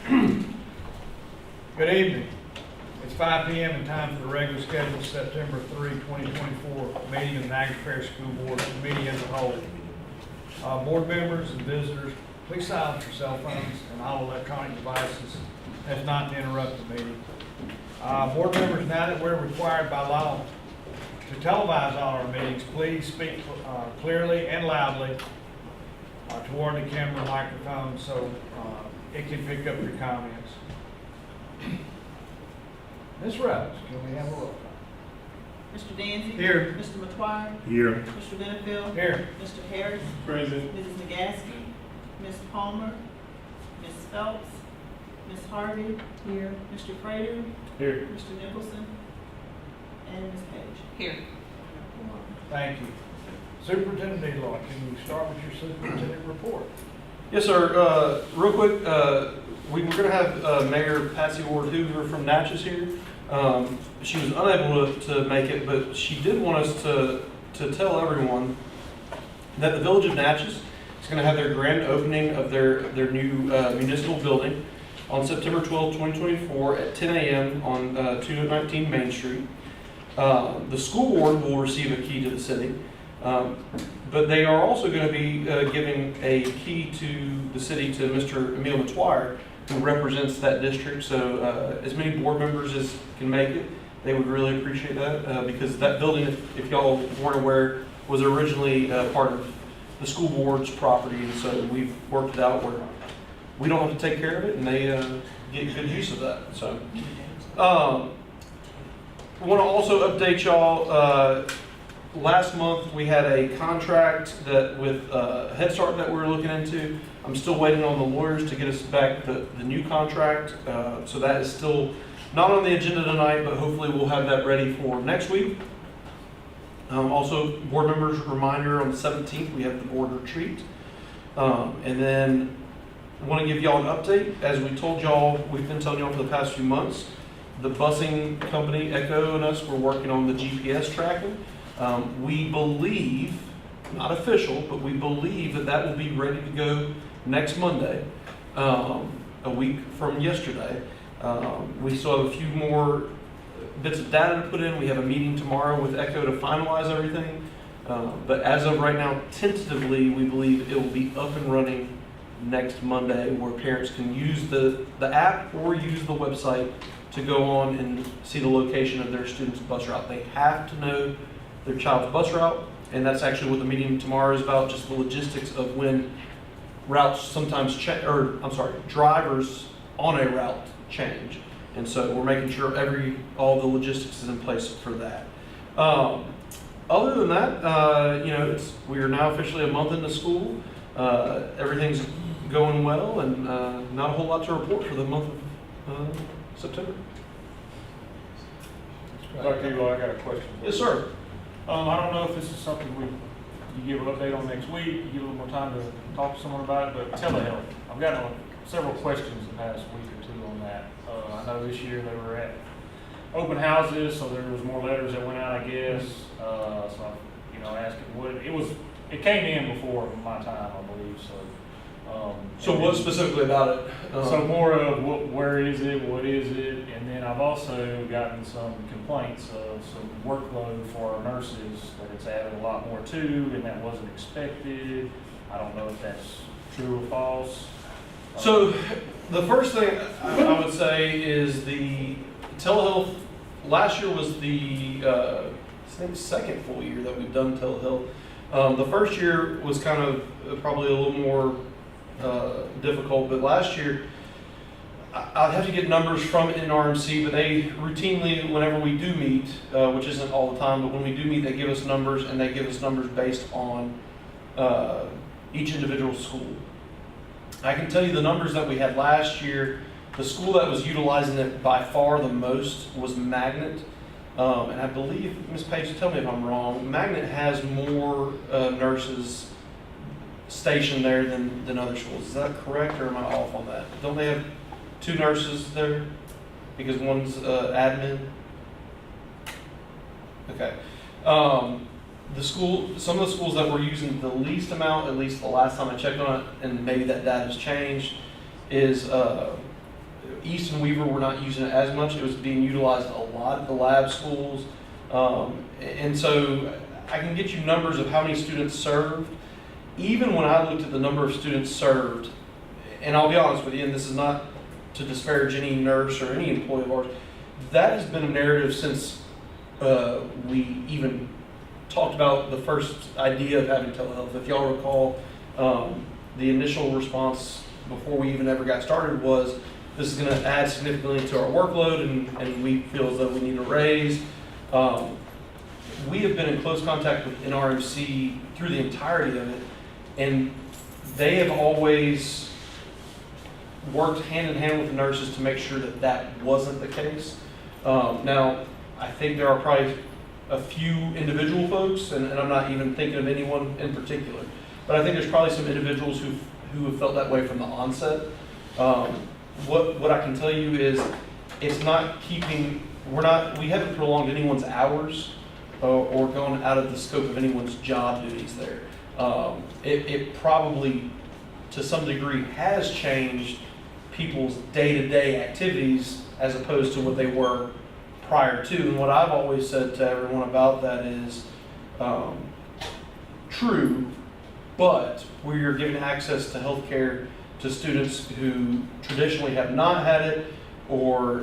Good evening. It's 5 p.m. and time for the regular scheduled September 3, 2024 meeting of the Niagara Parish School Board Committee as a whole. Board members and visitors, please silence your cell phones and all electronic devices as not to interrupt the meeting. Board members, now that we're required by law to televise all our meetings, please speak clearly and loudly toward the camera and microphone so it can pick up your comments. Ms. Rose, can we have a roll call? Mr. Danzy? Here. Mr. McGuire? Here. Mr. Benefield? Here. Mr. Harris? Present. Mrs. Nagaski? Ms. Palmer? Ms. Phelps? Ms. Harvey? Here. Mr. Prater? Here. Mr. Nicholson? And Ms. Page? Here. Thank you. Superintendent Eloy, can you start with your superintendent report? Yes, sir. Real quick, we were going to have Mayor Patsy Ward Hoover from Natchez here. She was unable to make it, but she did want us to tell everyone that the Village of Natchez is going to have their grand opening of their new municipal building on September 12, 2024 at 10 a.m. on 219 Main Street. The school board will receive a key to the city. But they are also going to be giving a key to the city to Mr. Emil McGuire, who represents that district. So as many board members as can make it, they would really appreciate that because that building, if y'all weren't aware, was originally part of the school board's property. And so we've worked it out where we don't have to take care of it and they get good use of that. So I want to also update y'all. Last month we had a contract that with Head Start that we were looking into. I'm still waiting on the lawyers to get us back the new contract. So that is still not on the agenda tonight, but hopefully we'll have that ready for next week. Also, board members, reminder on the 17th we have the board retreat. And then I want to give y'all an update. As we told y'all, we've been telling y'all for the past few months, the busing company Echo and us were working on the GPS tracking. We believe, not official, but we believe that will be ready to go next Monday, a week from yesterday. We still have a few more bits of data to put in. We have a meeting tomorrow with Echo to finalize everything. But as of right now, tentatively, we believe it will be up and running next Monday where parents can use the app or use the website to go on and see the location of their student's bus route. They have to know their child's bus route, and that's actually what the meeting tomorrow is about, just the logistics of when routes sometimes change, or I'm sorry, drivers on a route change. And so we're making sure all the logistics is in place for that. Other than that, we are now officially a month into school. Everything's going well, and not a whole lot to report for the month of September. Dr. Eloy, I got a question. Yes, sir. I don't know if this is something you give an update on next week, you get a little more time to talk to someone about it, but telehealth. I've gotten several questions the past week or two on that. I know this year they were at open houses, so there was more letters that went out, I guess. So I asked it came in before my time, I believe. So what specifically about it? So more of where is it, what is it, and then I've also gotten some complaints of some workload for our nurses that it's added a lot more to, and that wasn't expected. I don't know if that's true or false. So the first thing I would say is the telehealth. Last year was the second full year that we've done telehealth. The first year was kind of probably a little more difficult, but last year I'd have to get numbers from NRMC, but they routinely, whenever we do meet, which isn't all the time, but when we do meet, they give us numbers, and they give us numbers based on each individual school. I can tell you the numbers that we had last year. The school that was utilizing it by far the most was Magnet, and I believe, Ms. Page, tell me if I'm wrong, Magnet has more nurses stationed there than other schools. Is that correct, or am I off on that? Don't they have 2 nurses there? Because one's admin? Okay. Some of the schools that were using the least amount, at least the last time I checked on it, and maybe that data has changed, is East and Weaver were not using it as much. It was being utilized a lot at the lab schools. And so I can get you numbers of how many students served. Even when I looked at the number of students served, and I'll be honest with you, and this is not to disparage any nurse or any employee of ours, that has been a narrative since we even talked about the first idea of having telehealth. If y'all recall, the initial response before we even ever got started was, this is going to add significantly to our workload, and we feel as though we need a raise. We have been in close contact with NRMC through the entirety of it, and they have always worked hand in hand with the nurses to make sure that that wasn't the case. Now, I think there are probably a few individual folks, and I'm not even thinking of anyone in particular, but I think there's probably some individuals who have felt that way from the onset. What I can tell you is it's not keeping, we haven't prolonged anyone's hours or gone out of the scope of anyone's job duties there. It probably, to some degree, has changed people's day-to-day activities as opposed to what they were prior to. And what I've always said to everyone about that is true, but where you're giving access to health care to students who traditionally have not had it, or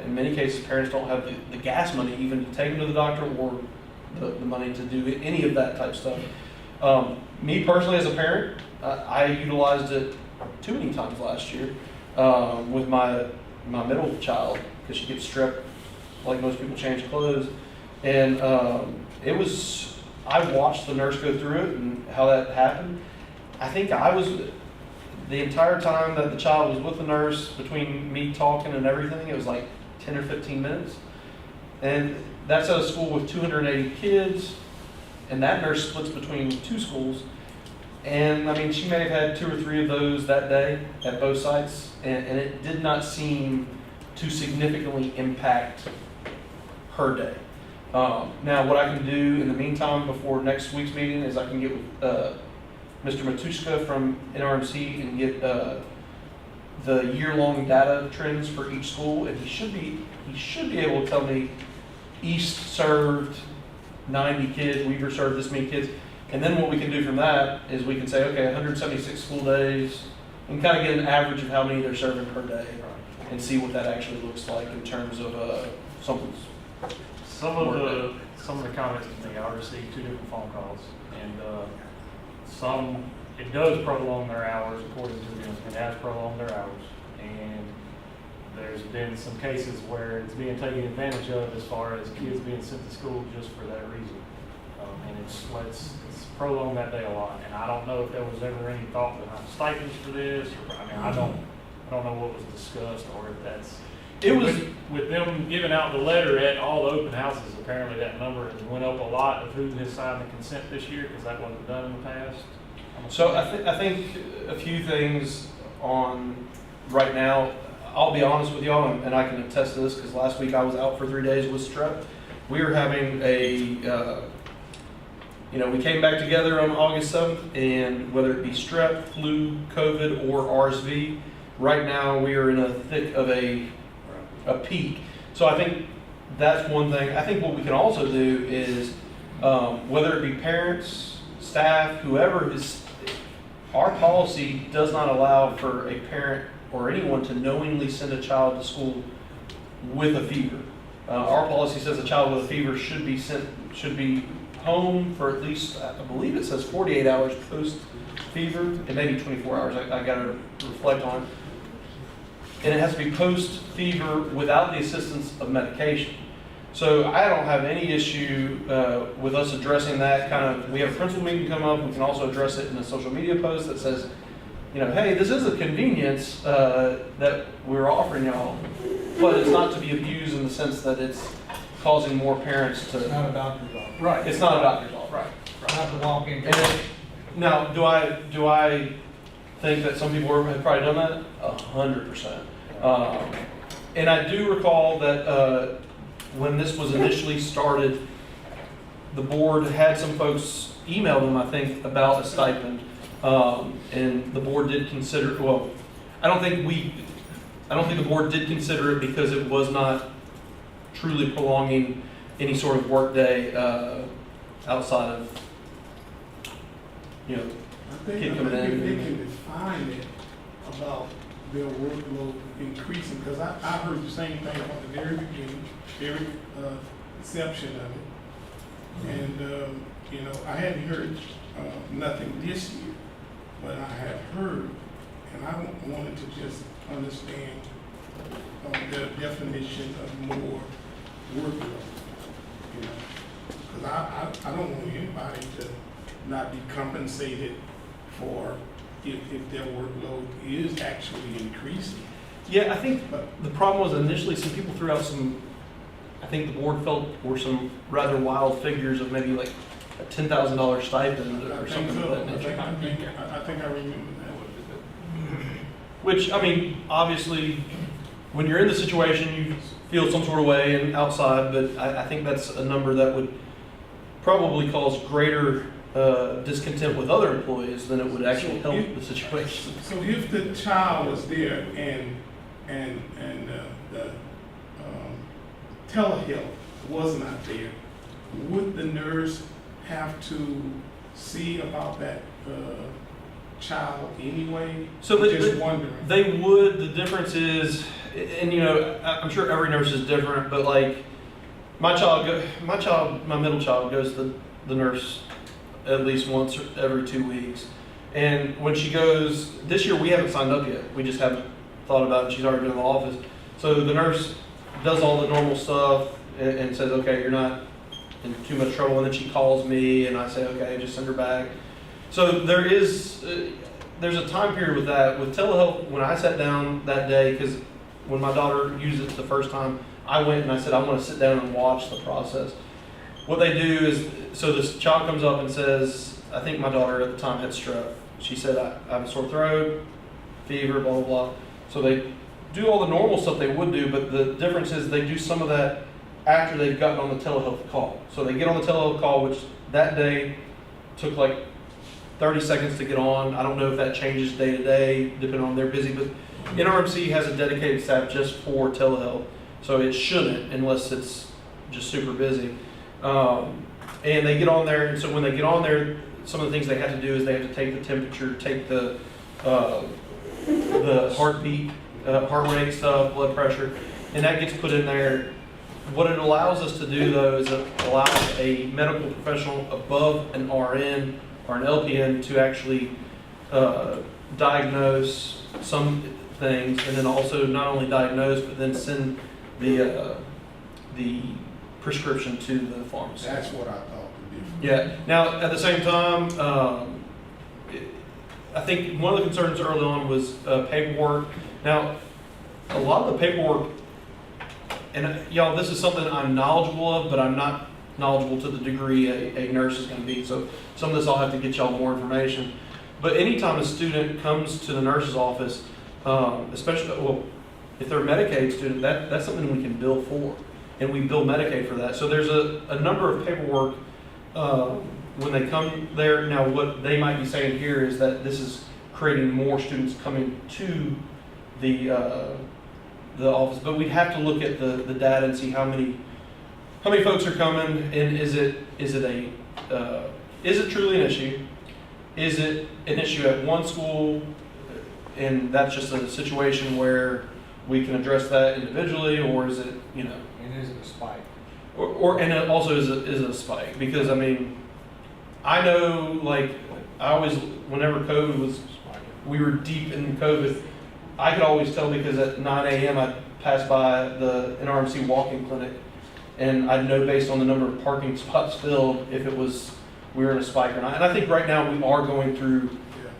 in many cases parents don't have the gas money even to take them to the doctor, or the money to do any of that type stuff. Me personally as a parent, I utilized it too many times last year with my middle child, because she gets strep like most people change clothes. And I watched the nurse go through it and how that happened. I think I was, the entire time that the child was with the nurse, between me talking and everything, it was like 10 or 15 minutes. And that's at a school with 280 kids, and that nurse splits between 2 schools. And I mean, she may have had 2 or 3 of those that day at both sites, and it did not seem to significantly impact her day. Now, what I can do in the meantime before next week's meeting is I can get with Mr. Matuszka from NRMC and get the year-long data trends for each school, and he should be able to tell me East served 90 kids, Weaver served this many kids, and then what we can do from that is we can say, okay, 176 school days, and kind of get an average of how many they're serving per day, and see what that actually looks like in terms of something's. Some of the comments to me, I received 2 different phone calls, and it does prolong their hours according to them. It has prolonged their hours, and there's been some cases where it's being taken advantage of as far as kids being sent to school just for that reason. And it's prolonged that day a lot. And I don't know if there was ever any thought behind stipends for this, or I don't know what was discussed, or if that's. It was with them giving out the letter at all the open houses. Apparently, that number has went up a lot of who has signed the consent this year, because that wasn't done in the past. So I think a few things on right now. I'll be honest with y'all, and I can attest to this because last week I was out for 3 days with strep. We were having we came back together on August 7th, and whether it be strep, flu, COVID, or RSV, right now we are in a thick of a peak. So I think that's one thing. I think what we can also do is, whether it be parents, staff, whoever is, our policy does not allow for a parent or anyone to knowingly send a child to school with a fever. Our policy says a child with a fever should be home for at least, I believe it says 48 hours post fever, and maybe 24 hours. I got to reflect on it. And it has to be post fever without the assistance of medication. So I don't have any issue with us addressing that. We have a principal meeting come up. We can also address it in a social media post that says, hey, this is a convenience that we're offering y'all, but it's not to be abused in the sense that it's causing more parents to. It's not a doctor's office. Right. It's not a doctor's office. Right. Not to walk in. Now, do I think that some people have probably done that? 100%. And I do recall that when this was initially started, the board had some folks email them, I think, about a stipend. And the board did consider, well, I don't think I don't think the board did consider it because it was not truly prolonging any sort of workday outside of, you know, I think Keep coming in. if they can define it about their workload increasing, because I heard the same thing from the very beginning, very inception of it. And, you know, I hadn't heard nothing this year, but I have heard, and I wanted to just understand the definition of more workload, you know? Because I don't want anybody to not be compensated for if their workload is actually increasing. yeah, I think the problem was initially some people threw out some, I think the board felt were some rather wild figures of maybe like a $10,000 stipend I or think something so. of that nature. I think I remember that. Which, I mean, obviously, when you're in the situation, you feel some sort of way and outside, but I think that's a number that would probably cause greater discontent with other employees than it would actually help the situation. So if the child was there and the telehealth was not there, would the nurse have to see about that child anyway? So Just wondering. they would, the difference is, and you know, I'm sure every nurse is different, but like, my middle child goes to the nurse at least once every 2 weeks. And when she goes, this year we haven't signed up yet. We just haven't thought about it. She's already been in the office. So the nurse does all the normal stuff and says, okay, you're not in too much trouble. And then she calls me and I say, okay, just send her back. So there's a time period with that. With telehealth, when I sat down that day, because when my daughter used it the first time, I went and I said, I want to sit down and watch the process. What they do is, so this child comes up and says, I think my daughter at the time had strep. She said, I have a sore throat, fever, blah, blah, blah. So they do all the normal stuff they would do, but the difference is they do some of that after they've gotten on the telehealth call. So they get on the telehealth call, which that day took like 30 seconds to get on. I don't know if that changes day to day, depending on they're busy, but NRMC has a dedicated staff just for telehealth. So it shouldn't, unless it's just super busy. And they get on there, and so when they get on there, some of the things they have to do is they have to take the temperature, take the heartbeat, heart rate stuff, blood pressure, and that gets put in there. What it allows us to do, though, is it allows a medical professional above an RN or an LPN to actually diagnose some things, and then also not only diagnose, but then send the prescription to the pharmacy. That's what I thought the difference. Yeah. Now, at the same time, I think one of the concerns early on was paperwork. Now, a lot of the paperwork, and y'all, this is something I'm knowledgeable of, but I'm not knowledgeable to the degree a nurse is going to be. So some of this I'll have to get y'all more information. But anytime a student comes to the nurse's office, especially, well, if they're a Medicaid student, that's something we can bill for. And we bill Medicaid for that. So there's a number of paperwork when they come there. Now, what they might be saying here is that this is creating more students coming to the office, but we'd have to look at the data and see how many folks are coming, and is it truly an issue? Is it an issue at one school, and that's just a situation where we can address that individually, or is it, you know? And is it a spike? And it also is a spike, because I mean, I know, like, I always, whenever COVID was, we were deep in COVID, I could always tell because at 9 a.m. I'd pass by the NRMC walk-in clinic, and I'd know based on the number of parking spots filled if it was, we were in a spike or not. And I think right now we are going through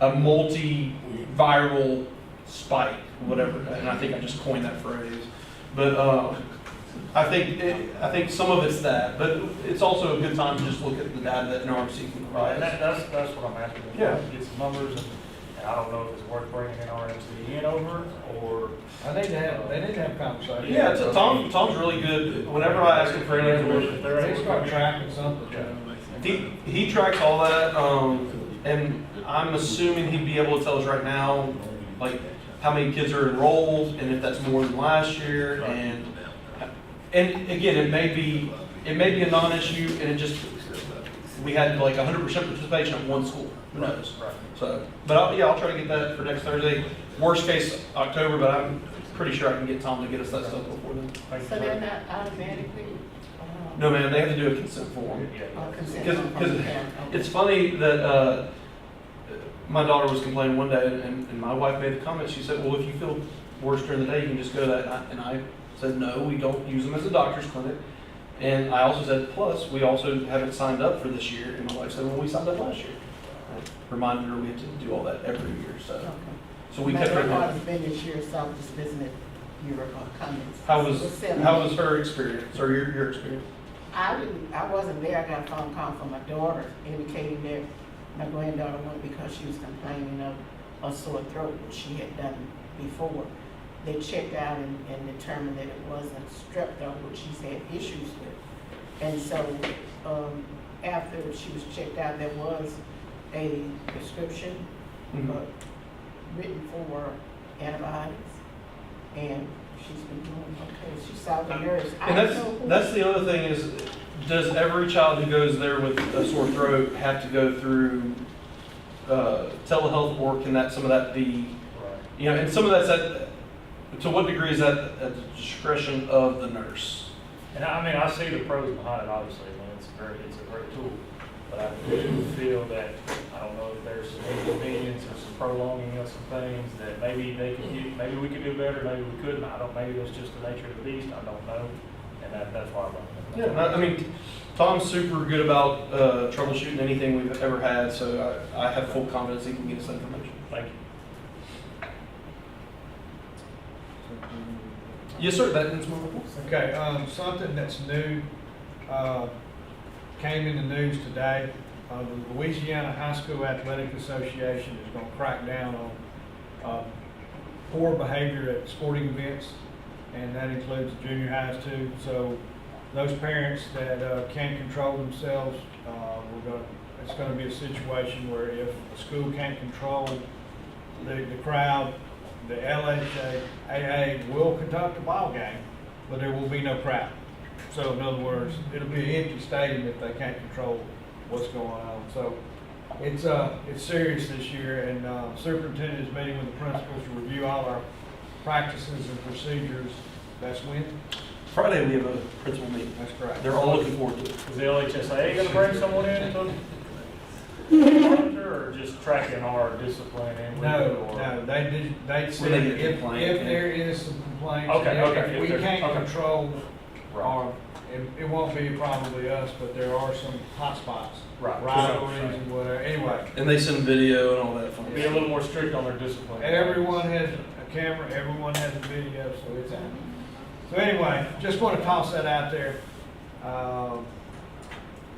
a multi-viral spike, whatever, and I think I just coined that phrase. But I think some of it's that, but it's also a good time to just look at the data that NRMC can Right, provide. and that's what I'm asking. Yeah. Get some numbers, and I don't know if it's worth bringing NRMC in over, or. They need to have conversations. Yeah, Tom's really good. Whenever I ask him for any information, They start tracking something. he tracks all that, and I'm assuming he'd be able to tell us right now, like, how many kids are enrolled, and if that's more than last year, and again, it may be a non-issue, and it just, we had like 100% participation at one school, who knows? Right. So, but I'll try to get that for next Thursday. Worst case, October, but I'm pretty sure I can get Tom to get us that stuff before then. Thank you, So sir. they're not automatically, No, man, they have to do a consent form. Yeah. consent Because from the parent? Okay. it's funny that my daughter was complaining one day, and my wife made the comment. She said, "Well, if you feel worse during the day, you can just go to that." And I said, "No, we don't use them as a doctor's clinic." And I also said, "Plus, we also haven't signed up for this year." And my wife said, "Well, we signed up last year." I reminded her we have to do all that every year. So, Okay. so we kept her. My daughter's been this year, so I'm just visiting your comments. How It was 7 how was her experience or your experience? I wasn't there. I got a phone call from my daughter indicating that my granddaughter went because she was complaining of a sore throat, which she had done before. They checked out and determined that it wasn't strep throat, which she's had issues with. And so, after she was checked out, there was a prescription written for antibiotics, and she's been doing okay. She saw the nurse. And that's the other thing is, does every child who goes there with a sore throat have to go through telehealth, or can some of that be, Right. and some of that's to what degree is that at the discretion of the nurse? And I mean, I see the pros behind it, obviously. I mean, it's a great tool. But I do feel that, I don't know if there's some inconvenience or some prolonging of some things that maybe they could do, maybe we could do better, maybe we couldn't. Maybe that's just the nature of the beast, I don't know. And that's why I'm. Yeah, I mean, Tom's super good about troubleshooting anything we've ever had, so I have full confidence he can get us that information. Thank you. Yes, sir, that ends my report. Okay, something that's new, came in the news today. The Louisiana High School Athletic Association is gonna crack down on poor behavior at sporting events, and that includes junior highs too. So those parents that can't control themselves, it's gonna be a situation where if a school can't control the crowd, the LHAA will conduct a ball game, but there will be no crowd. So in other words, it'll be an empty stadium if they can't control what's going on. So it's serious this year, and superintendent is meeting with the principals to review all our practices and procedures. That's when? Friday we have a principal meeting. That's correct. They're all looking forward to it. Is the LHSA gonna bring someone in to monitor, or just tracking our discipline? And No, they said When they get if complaint, there is some complaints, Okay, if we can't control, Right. or it won't be probably us, but there are some hot spots. Right. Rivalries and whatever, anyway. And they send video and all that fun Be a little more strict on their discipline. Everyone has a camera, everyone has a video, so it's out. So anyway, just want to toss that out there.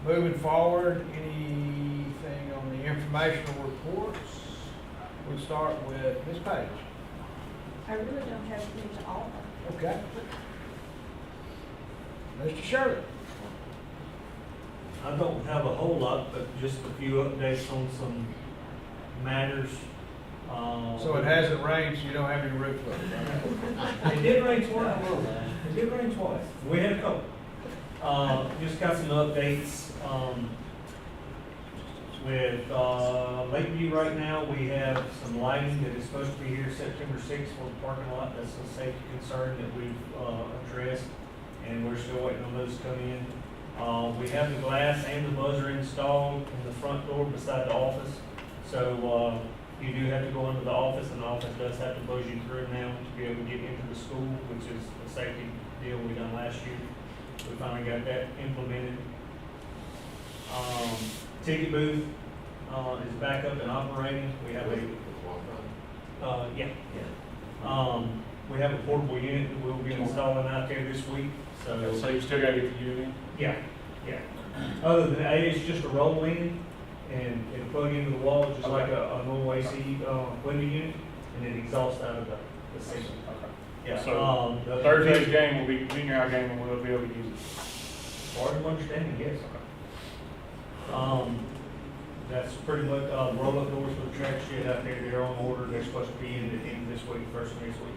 Moving forward, anything on the informational reports? We'll start with Ms. Page. I really don't have anything to offer. Okay. Mr. Shirley. I don't have a whole lot, but just a few updates on some matters. So it hasn't rained, so you don't have any roof leaks. It did rain twice. It did rain twice. We had a couple. Just got some updates. With Lakeview right now, we have some lighting that is supposed to be here September 6th for the parking lot. That's a safety concern that we've addressed, and we're still waiting on those to come in. We have the glass and the buzzer installed in the front door beside the office. So you do have to go into the office, and the office does have to buzz you through now to be able to get into the school, which is a safety deal we done last year. We finally got that implemented. Ticket booth is back up and operating. We have we have a portable unit that we'll be installing out there this week. So you still gotta get the unit in? yeah. Other than that, it's just a roll in and it'll plug into the wall just like a normal AC window unit, and it exhausts out of the system. Okay. Yeah. So Thursday's game will be junior high game, and we'll be able to use it. As far as I'm understanding, yes. That's pretty much, roll-up doors for the track shed out there, they're on order, they're supposed to be in the end of this week, first of next week.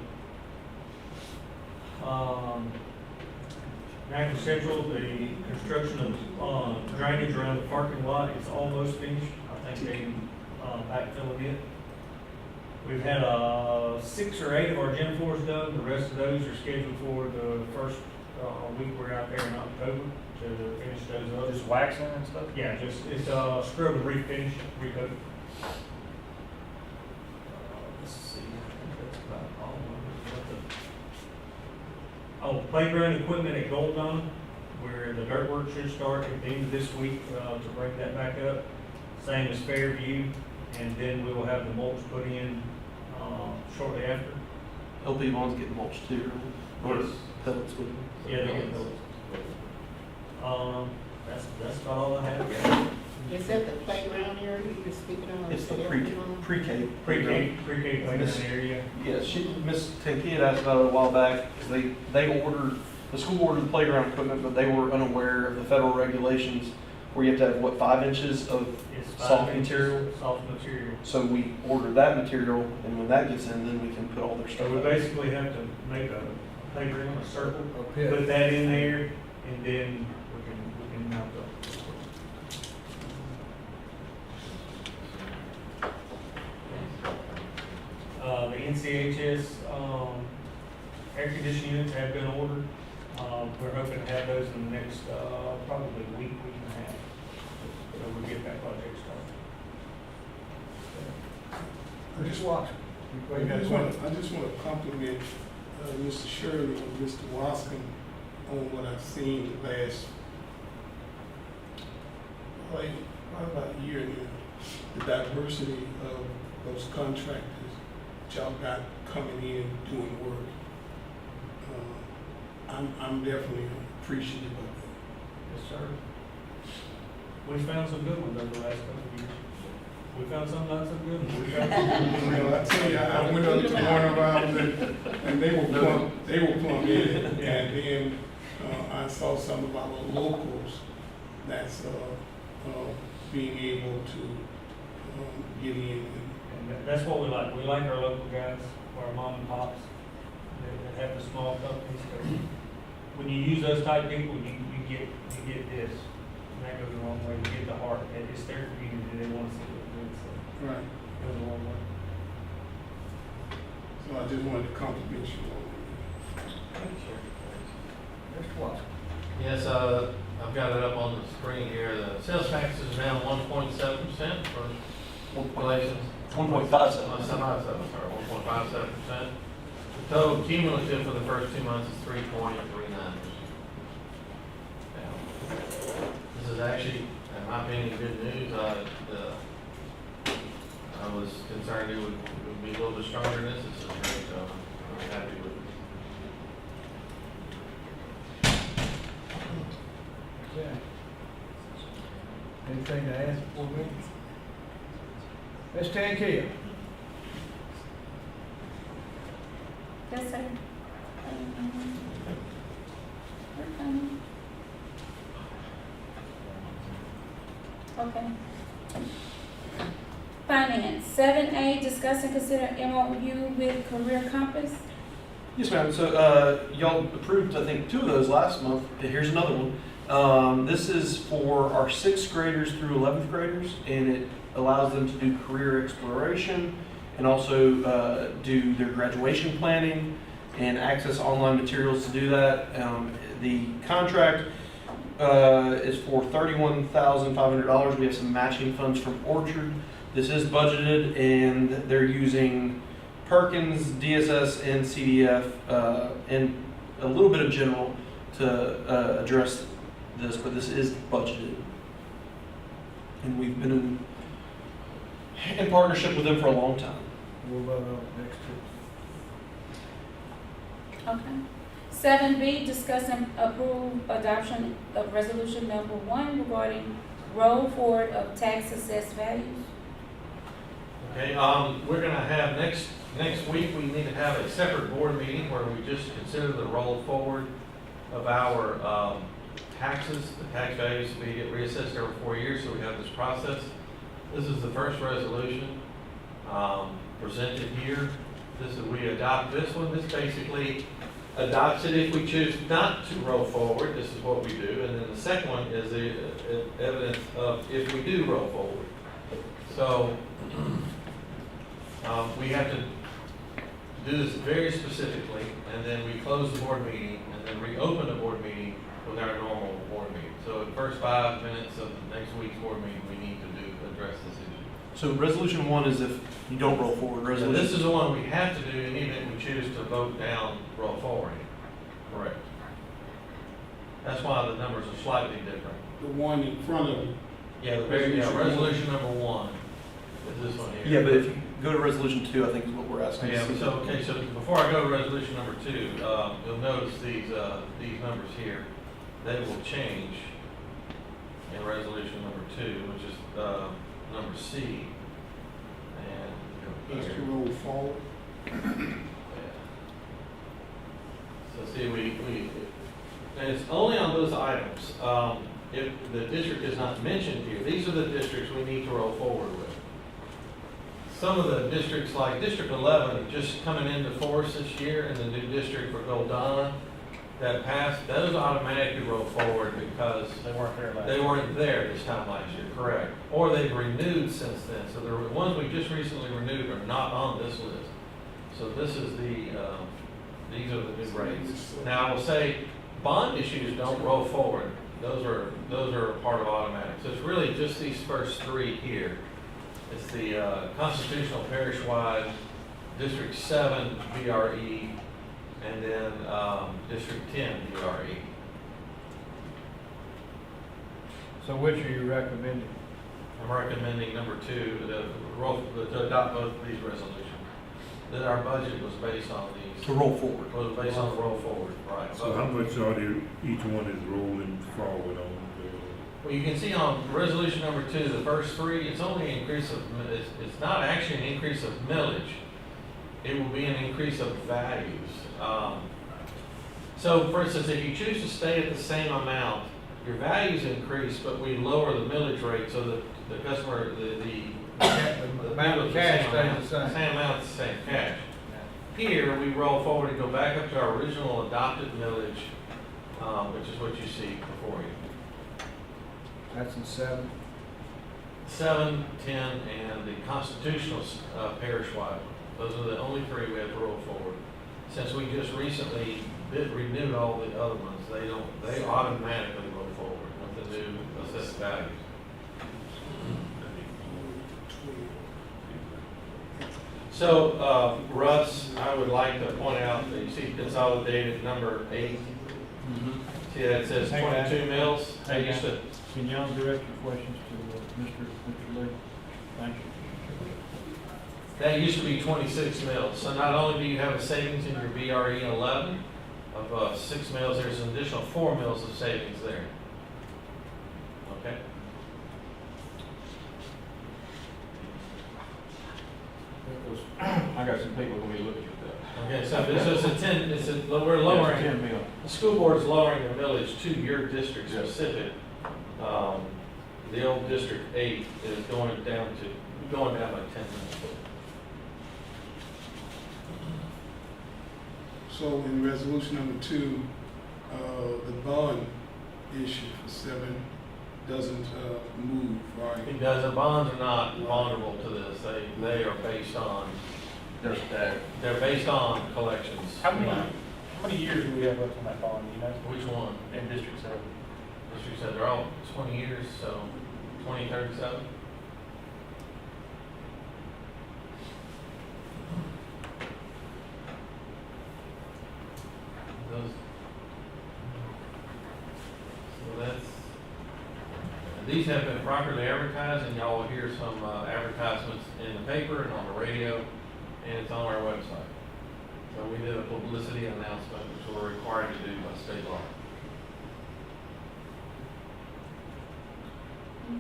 Nagler Central, the construction of drainage around the parking lot is almost finished. I think they backfilling it. We've had 6 or 8 of our gym floors done. The rest of those are scheduled for the first week we're out there in October to finish those up. Just waxing and stuff? Yeah, it's scrub and refinish, recoat. Let's see, I think that's about all of it. Oh, playground equipment at Gold Dome, where the dirt work should start at the end of this week to bring that back up. Same as Fairview, and then we will have the mulch put in shortly after. LP Vaughn's getting mulched too, right? Or Yes. pellets with them. Yeah, they get those. That's about all I have. Yeah. Is that the playground area you were speaking of? It's the Is that pre-K. Pre-K playground Miss- area. Yeah, Miss Tenke had asked about it a while back, because they ordered, the school ordered the playground equipment, but they were unaware of the federal regulations where you have to have, what, 5 inches of It's soft 5 inches material? Soft material. So we ordered that material, and when that gets in, then we can put all their So stuff we in. basically have to make a playground, a circle, Okay. put that in there, and then we can mount up. The NCHS, air conditioning units have been ordered. We're hoping to have those in the next, probably week and a half. So we'll get that project started. Just watch. I just want to compliment Mr. Shirley and Mr. Wascom on what I've seen the last, probably about a year now. The diversity of those contractors y'all got coming in doing work. I'm definitely appreciative of that. Yes, sir. We found some good ones over the last couple of years. We found some not so good ones. We found some good ones. Well, I tell you, I went up to Warner Robins and they were plumb in. And then I saw some of our locals that's being able to get in. And that's what we like. We like our local guys, our mom and pops, that have the small companies. 'Cause when you use those type people, you get this. And that goes a long way. You get the heart. It's their community. They want to see it good. So Right. it goes a long way. So I just wanted to compliment you on that. Mr. Watson. Yes, I've got it up on the screen here. The sales tax is down 1.7% for relations. 1.57. 1.57%. The total cumulative for the first 2 months is 3.39%. This is actually, in my opinion, good news. I was concerned it would be a little bit stronger than this. This is great, so I'm happy with it. Okay. Anything to add before we? Ms. Tankia? Yes, sir. Okay. Finance, 7A, discuss and consider MOU with Career Compass. Yes, ma'am. So y'all approved, I think, 2 of those last month. And here's another one. This is for our 6th graders through 11th graders, and it allows them to do career exploration and also do their graduation planning and access online materials to do that. The contract is for $31,500. We have some matching funds from Orchard. This is budgeted, and they're using Perkins, DSS, and CDF, and a little bit of general to address this, but this is budgeted. And we've been in partnership with them for a long time. We'll vote on it next week. Okay. 7B, discuss and approve adoption of resolution number 1 regarding roll forward of tax assessed values. Okay, we're gonna have next week, we need to have a separate board meeting where we just consider the roll forward of our taxes. The tax values, we get reassessed every 4 years, so we have this process. This is the first resolution presented here. This is, we adopt this one. This basically adopts it if we choose not to roll forward. This is what we do. And then the second one is the evidence of if we do roll forward. So we have to do this very specifically, and then we close the board meeting, and then reopen the board meeting with our normal board meeting. So the first 5 minutes of next week's board meeting, we need to address this issue. So resolution 1 is if you don't roll forward. So Resolution this is the one we have to do in the event we choose to vote down roll forward. Correct. That's why the numbers are slightly different. The one in front of you. Yeah, resolution number 1 is this one here. Yeah, but if you go to resolution 2, I think is what we're asking. Yeah, so, okay, so before I go to resolution number 2, you'll notice these numbers here. They will change in resolution number 2, which is, number C. And That's here. to roll forward. Yeah. So see, and it's only on those items. If the district is not mentioned here, these are the districts we need to roll forward with. Some of the districts, like District 11, just coming into force this year, and the new district for Goldana that passed, those automatically roll forward because They weren't there this time last year, correct? Or they've renewed since then. So the ones we just recently renewed are not on this list. So this is these are the new rates. Now I will say, bond issues don't roll forward. Those are part of automatic. So it's really just these first 3 here. It's the constitutional parish-wide, District 7 BRE, and then District 10 BRE. So which are you recommending? I'm recommending number 2, to adopt both of these resolutions. That our budget was based on these. To roll forward. Was based on the roll forward, right. So how much are they, each one is rolling forward on? Well, you can see on resolution number 2, the first 3, it's only an increase of, it's not actually an increase of millage. It will be an increase of values. So for instance, if you choose to stay at the same amount, your values increase, but we lower the millage rate so that the customer, the amount of cash stays the same. Same amount, the same cash. Here, we roll forward and go back up to our original adopted millage, which is what you see before you. That's in 7. 7, 10, and the constitutional parish-wide. Those are the only 3 we have to roll forward. Since we just recently renewed all the other ones, they automatically roll forward with the new assessed values. So, Russ, I would like to point out that you see consolidated number 8. See that it says 22 mills? I used to. Can y'all direct your questions to Mr. Lee? Thank you. That used to be 26 mills. So not only do you have a savings in your BRE 11 of 6 mills, there's an additional 4 mills of savings there. Okay? I got some people gonna be looking at that. Okay, so this is we're lowering, 10 mil. the school board is lowering the millage to your district specific. The old District 8 is going down by 10 mils. So in resolution number 2, the bond issue for 7 doesn't move, right? Because the bonds are not vulnerable to this. They are based on, they're based on collections. How many years do we have left on that bond, do you know? Which one? In District 7? District said they're all 20 years, so 2037. These have been properly advertised, and y'all will hear some advertisements in the paper and on the radio, and it's on our website. So we did a publicity announcement, which we're required to do by state law.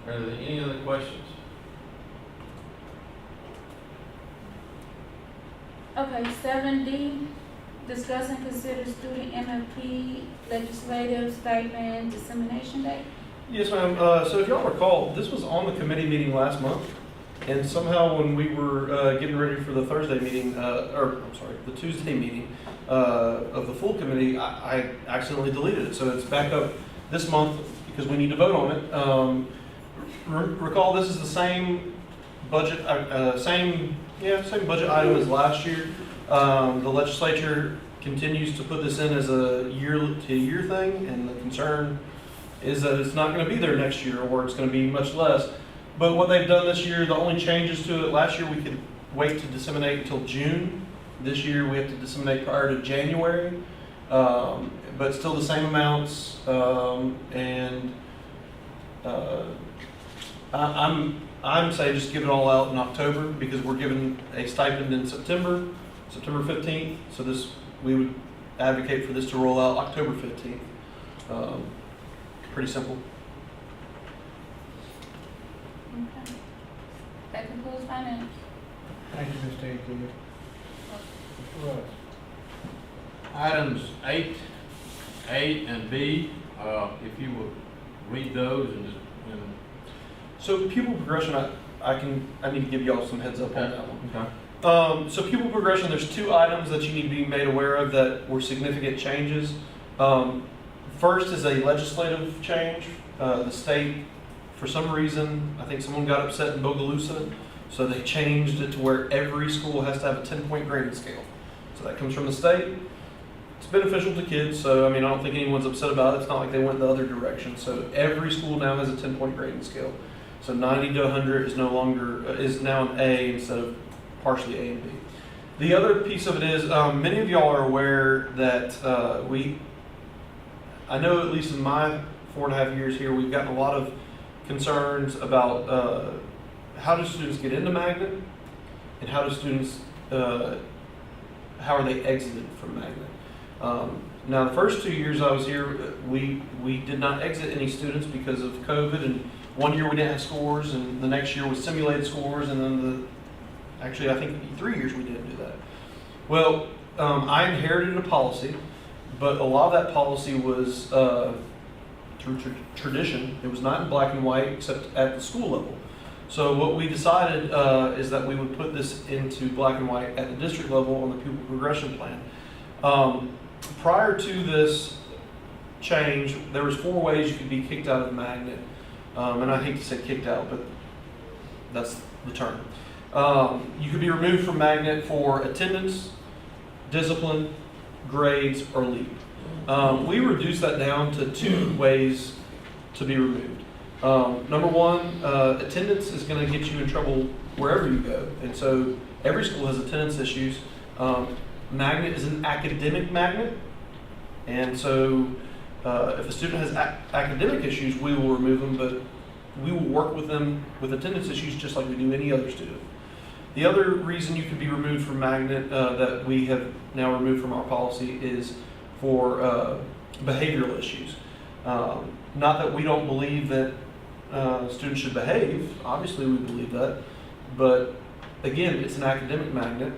Are there any other questions? Okay, 7D, discuss and consider student MFP legislative stipend dissemination day. Yes, ma'am. So if y'all recall, this was on the committee meeting last month. And somehow when we were getting ready for the Thursday meeting, the Tuesday meeting of the full committee, I accidentally deleted it. So it's back up this month because we need to vote on it. Recall, this is the same budget, same budget item as last year. The legislature continues to put this in as a year-to-year thing, and the concern is that it's not going to be there next year, or it's going to be much less. But what they've done this year, the only changes to it, last year we could wait to disseminate until June. This year we have to disseminate prior to January, but still the same amounts. I'm saying just give it all out in October because we're given a stipend in September 15th. So we would advocate for this to roll out October 15th. Pretty simple. Okay. That concludes finance. Thank you, Ms. Tinsley. Mr. Russ. Items 8, A, and B, if you will read those and So pupil progression, I need to give y'all some heads up on that one. okay. So pupil progression, there's 2 items that you need to be made aware of that were significant changes. First is a legislative change. The state, for some reason, I think someone got upset in Bogalusa, so they changed it to where every school has to have a 10-point grading scale. So that comes from the state. It's beneficial to kids, so I don't think anyone's upset about it. It's not like they went the other direction. So every school now has a 10-point grading scale. So 90 to 100 is now an A instead of partially A and B. The other piece of it is many of y'all are aware that I know at least in my 4.5 years here, we've gotten a lot of concerns about how do students get into Magnet and how are they exited from Magnet. Now the first 2 years I was here, we did not exit any students because of COVID, and 1 year we didn't have scores, and the next year was simulated scores, and then I think 3 years we didn't do that. Well, I inherited a policy, but a lot of that policy was through tradition. It was not in black and white except at the school level. So what we decided is that we would put this into black and white at the district level on the pupil progression plan. Prior to this change, there was 4 ways you could be kicked out of Magnet. And I hate to say kicked out, but that's the term. You could be removed from Magnet for attendance, discipline, grades, or leave. We reduced that down to 2 ways to be removed. Number 1, attendance is going to get you in trouble wherever you go. And so every school has attendance issues. Magnet is an academic magnet. And so if a student has academic issues, we will remove them, but we will work with them with attendance issues just like we do any other student. The other reason you can be removed from Magnet that we have now removed from our policy is for behavioral issues. Not that we don't believe that students should behave. Obviously we believe that. But again, it's an academic magnet.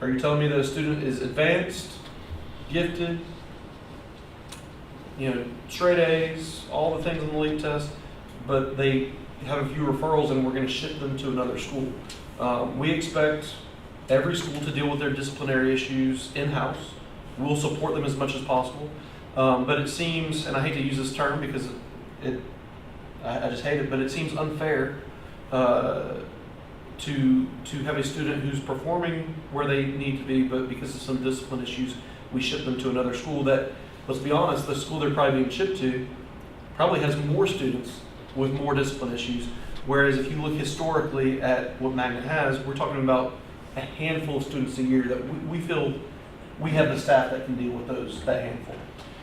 Are you telling me that a student is advanced, gifted, straight A's, all the things on the LEAP test, but they have a few referrals and we're going to ship them to another school? We expect every school to deal with their disciplinary issues in-house. We'll support them as much as possible. But it seems, and I hate to use this term because I just hate it, but it seems unfair to have a student who's performing where they need to be, but because of some discipline issues, we ship them to another school that, let's be honest, the school they're probably being shipped to probably has more students with more discipline issues. Whereas if you look historically at what Magnet has, we're talking about a handful of students a year that we feel we have the staff that can deal with that handful.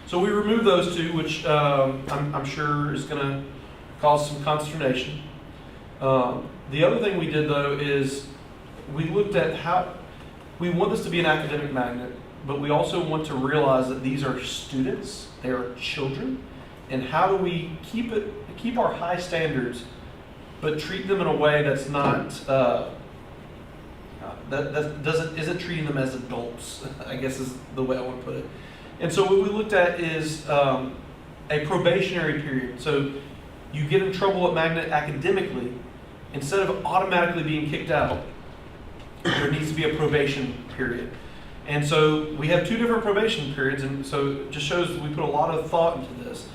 So we removed those 2, which I'm sure is going to cause some consternation. The other thing we did though is we looked at how we want this to be an academic magnet, but we also want to realize that these are students, they are children, and how do we keep our high standards, but treat them in a way that's not isn't treating them as adults, I guess is the way I want to put it. And so what we looked at is a probationary period. So you get in trouble at Magnet academically, instead of automatically being kicked out, there needs to be a probation period. And so we have 2 different probation periods, and so it just shows that we put a lot of thought into this.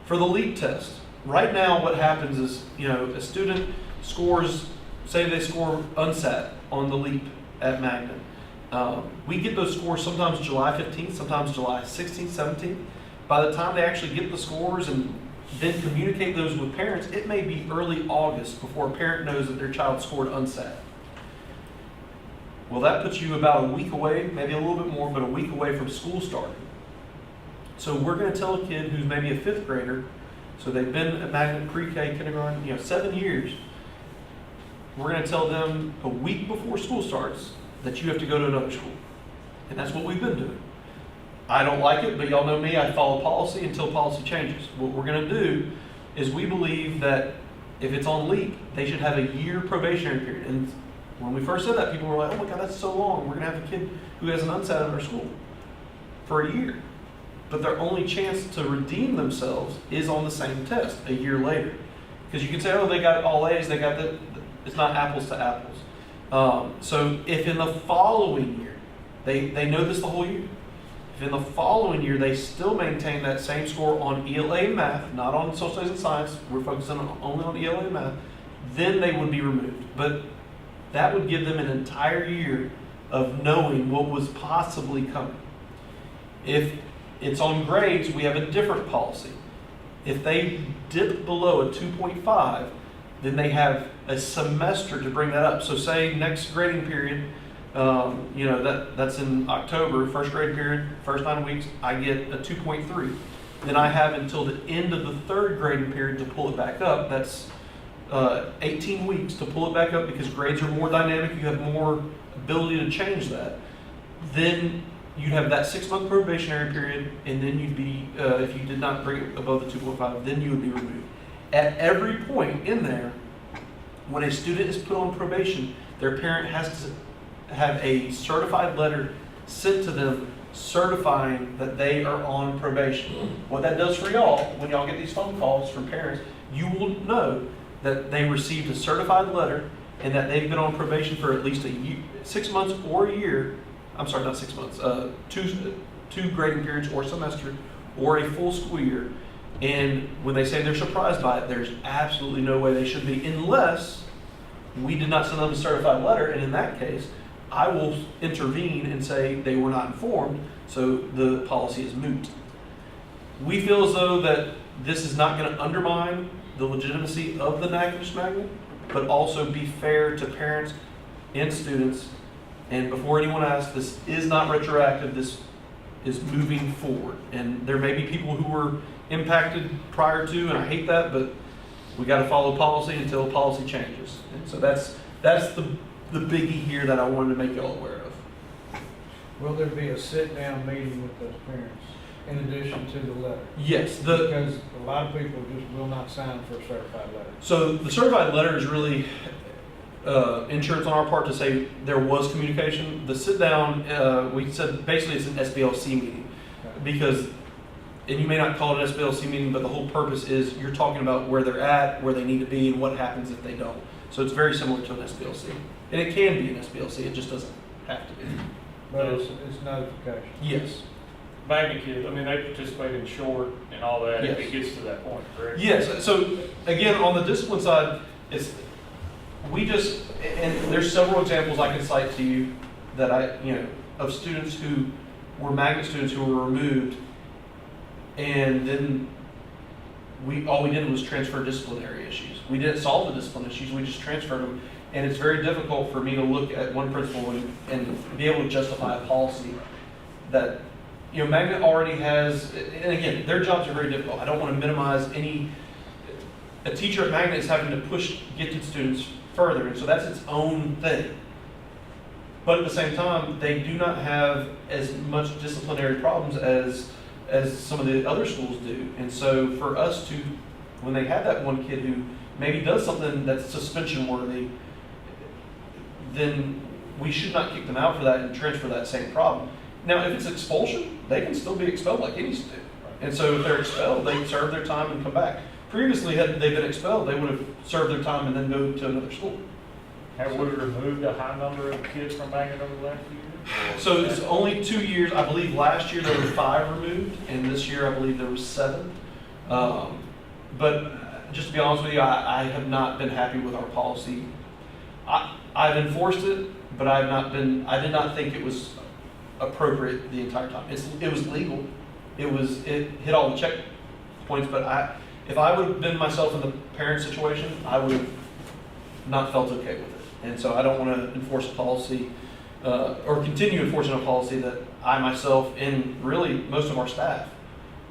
For the LEAP test, right now what happens is, a student scores, say they score unsat on the LEAP at Magnet. We get those scores sometimes July 15th, sometimes July 16th, 17th. By the time they actually get the scores and then communicate those with parents, it may be early August before a parent knows that their child scored unsat. Well, that puts you about a week away, maybe a little bit more, but a week away from school starting. So we're going to tell a kid who's maybe a 5th grader, so they've been at Magnet pre-K, kindergarten, 7 years. We're going to tell them a week before school starts that you have to go to another school. And that's what we've been doing. I don't like it, but y'all know me, I follow policy until policy changes. What we're going to do is we believe that if it's on LEAP, they should have a year probationary period. And when we first said that, people were like, oh my God, that's so long. We're going to have a kid who has an unsat in our school for a year. But their only chance to redeem themselves is on the same test a year later. Because you can say, oh, they got all A's, they got the, it's not apples to apples. So if in the following year, they know this the whole year, if in the following year they still maintain that same score on ELA and math, not on social studies and science, we're focusing only on ELA and math, then they would be removed. But that would give them an entire year of knowing what was possibly coming. If it's on grades, we have a different policy. If they dip below a 2.5, then they have a semester to bring that up. So say next grading period, that's in October, first grade period, first 9 weeks, I get a 2.3. Then I have until the end of the 3rd grading period to pull it back up. That's 18 weeks to pull it back up because grades are more dynamic. You have more ability to change that. Then you'd have that 6-month probationary period, and then you'd be, if you did not bring it above the 2.5, then you would be removed. At every point in there, when a student is put on probation, their parent has to have a certified letter sent to them certifying that they are on probation. What that does for y'all, when y'all get these phone calls from parents, you will know that they received a certified letter and that they've been on probation for at least a year, 6 months or a year. I'm sorry, not 6 months, two grading periods or semester or a full school year. And when they say they're surprised by it, there's absolutely no way they should be unless we did not send them a certified letter. And in that case, I will intervene and say they were not informed, so the policy is moot. We feel as though that this is not going to undermine the legitimacy of the Natchitoches Magnet, but also be fair to parents and students. And before anyone asks, this is not retroactive. This is moving forward. And there may be people who were impacted prior to, and I hate that, but we got to follow policy until policy changes. And so that's the biggie here that I wanted to make y'all aware of. Will there be a sit-down meeting with those parents in addition to the letter? Yes. Because a lot of people just will not sign for a certified letter. So the certified letter is really insurance on our part to say there was communication. The sit-down, we said basically it's an SBLC meeting. Okay. Because, and you may not call it an SBLC meeting, but the whole purpose is you're talking about where they're at, where they need to be, and what happens if they don't. So it's very similar to an SBLC. And it can be an SBLC, it just doesn't have to be. But it's notification. Yes. Magnet kids, I mean, they participate in short and all that, if it gets to that point, correct? Yes, so again, on the discipline side, and there's several examples I can cite to you that of students who were Magnet students who were removed, and then all we did was transfer disciplinary issues. We didn't solve the discipline issues, we just transferred them. And it's very difficult for me to look at one principal and be able to justify a policy that, Magnet already has, and again, their jobs are very difficult. I don't want to minimize a teacher at Magnet is having to push gifted students further, and so that's its own thing. But at the same time, they do not have as much disciplinary problems as some of the other schools do. And so for us to, when they have that one kid who maybe does something that's suspension worthy, then we should not kick them out for that and transfer that same problem. Now, if it's expulsion, they can still be expelled like any student. And so if they're expelled, they serve their time and come back. Previously, had they been expelled, they would have served their time and then go to another school. Have we removed a high number of kids from Bangor over the last few years? So it's only 2 years. I believe last year there were 5 removed, and this year I believe there was 7. But just to be honest with you, I have not been happy with our policy. I've enforced it, but I did not think it was appropriate the entire time. It was legal. It hit all the check points, but if I would have been myself in the parent situation, I would have not felt okay with it. And so I don't want to enforce a policy or continue enforcing a policy that I myself and really most of our staff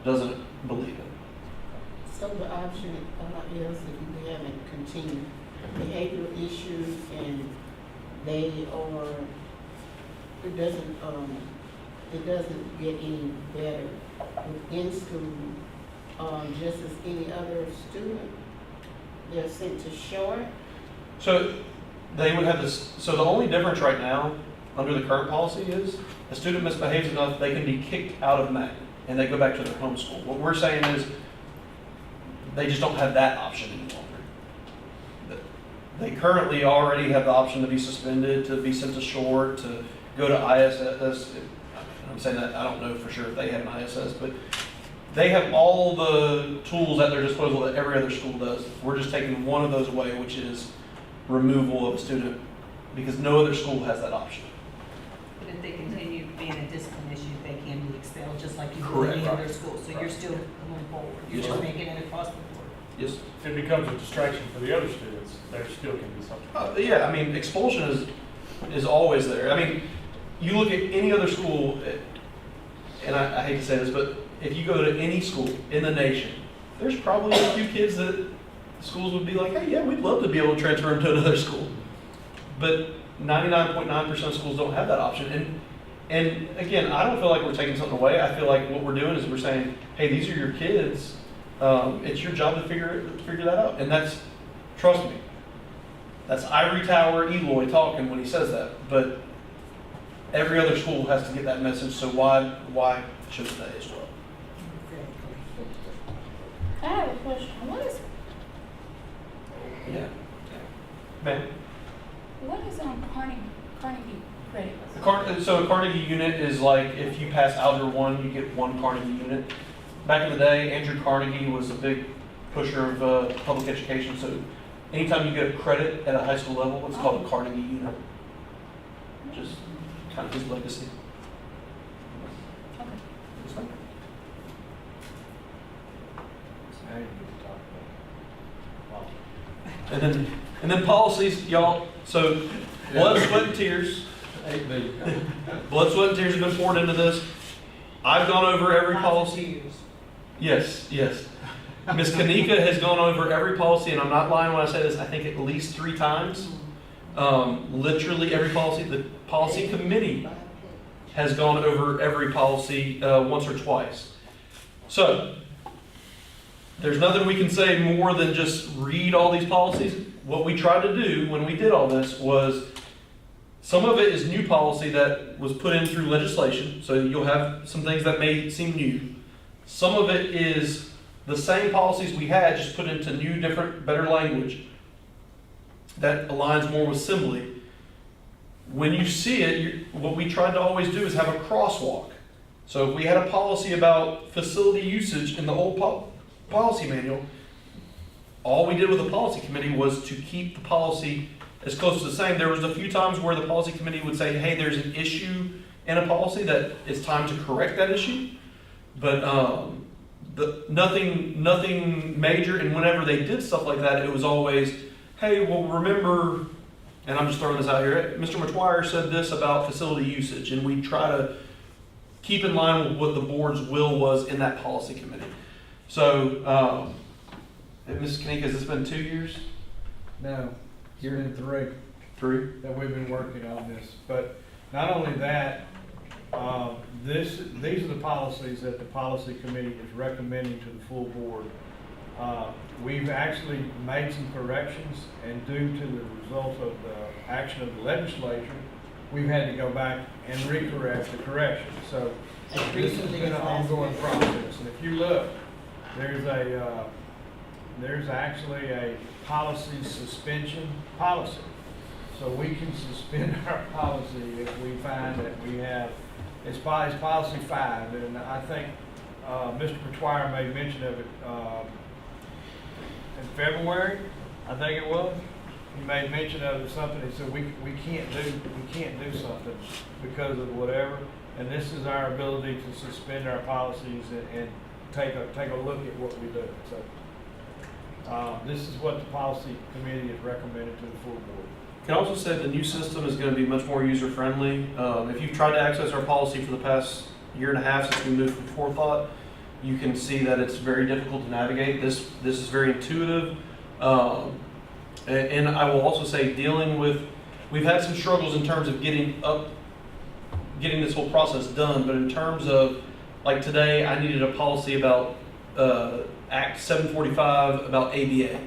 doesn't believe in. So the option is if you haven't continued behavioral issues and they are, it doesn't get any better within school, just as any other student, they're sent to short. So they would have this. So the only difference right now under the current policy is a student misbehaves enough, they can be kicked out of Magnet and they go back to their home school. What we're saying is they just don't have that option any longer. They currently already have the option to be suspended, to be sent to short, to go to ISS. I'm saying that I don't know for sure if they have an ISS, but they have all the tools at their disposal that every other school does. We're just taking one of those away, which is removal of a student, because no other school has that option. But if they continue being a discipline issue, they can be expelled just like you do Correct, in any right. other school. So you're still moving forward. You're Yes, just ma'am. making it across the board. Yes. If it becomes a distraction for the other students, there still can be something. Yeah, I mean, expulsion is always there. I mean, you look at any other school, and I hate to say this, but if you go to any school in the nation, there's probably a few kids that schools would be like, hey, yeah, we'd love to be able to transfer them to another school. But 99.9% of schools don't have that option. And again, I don't feel like we're taking something away. I feel like what we're doing is we're saying, hey, these are your kids. It's your job to figure that out. And that's, trust me, that's Ivory Tower Eloy talking when he says that. But every other school has to get that message. So why shouldn't they as well? I have a question. What is Yeah. Ma'am? Carnegie credit? So a Carnegie unit is like if you pass Algebra 1, you get 1 Carnegie unit. Back in the day, Andrew Carnegie was a big pusher of public education. So anytime you get a credit at a high school level, it's called a Carnegie unit. Just kind of his legacy. Okay. Yes, ma'am. Now you get to talk about And then policies, y'all. So blood, sweat, and tears. Blood, sweat, and tears have been poured into this. I've gone over every policy. Yes. Ms. Kanika has gone over every policy, and I'm not lying when I say this, I think at least 3 times. Literally every policy. The policy committee has gone over every policy once or twice. So, there's nothing we can say more than just read all these policies. What we tried to do when we did all this was, some of it is new policy that was put in through legislation, so you'll have some things that may seem new. Some of it is the same policies we had, just put into new, different, better language that aligns more with Assembly. When you see it, what we tried to always do is have a crosswalk. So if we had a policy about facility usage in the old policy manual, all we did with the policy committee was to keep the policy as close to the same. There was a few times where the policy committee would say, hey, there's an issue in a policy that it's time to correct that issue. But nothing major, and whenever they did stuff like that, it was always, hey, well, remember, and I'm just throwing this out here, Mr. McGuire said this about facility usage, and we try to keep in line with what the board's will was in that policy committee. So, Ms. Kanika, has this been 2 years? No, year in 3 that we've been working on this. But not only that, these are the policies that the policy committee is recommending to the full board. We've actually made some corrections, and due to the result of the action of the legislature, we've had to go back and recorrect the corrections. So This has been an ongoing process, and if you look, there's actually a policy suspension policy. So we can suspend our policy if we find that we have, it's policy 5, and I think, Mr. Pritwire made mention of it, in February, I think it was. He made mention of it, something, he said, we can't do something because of whatever. And this is our ability to suspend our policies and take a look at what we do. So, this is what the policy committee has recommended to the full board. Can I also say the new system is going to be much more user-friendly. If you've tried to access our policy for the past year and a half since we moved from forethought, you can see that it's very difficult to navigate. This is very intuitive. And I will also say we've had some struggles in terms of getting this whole process done, but in terms of, like today, I needed a policy about Act 745 about ABA.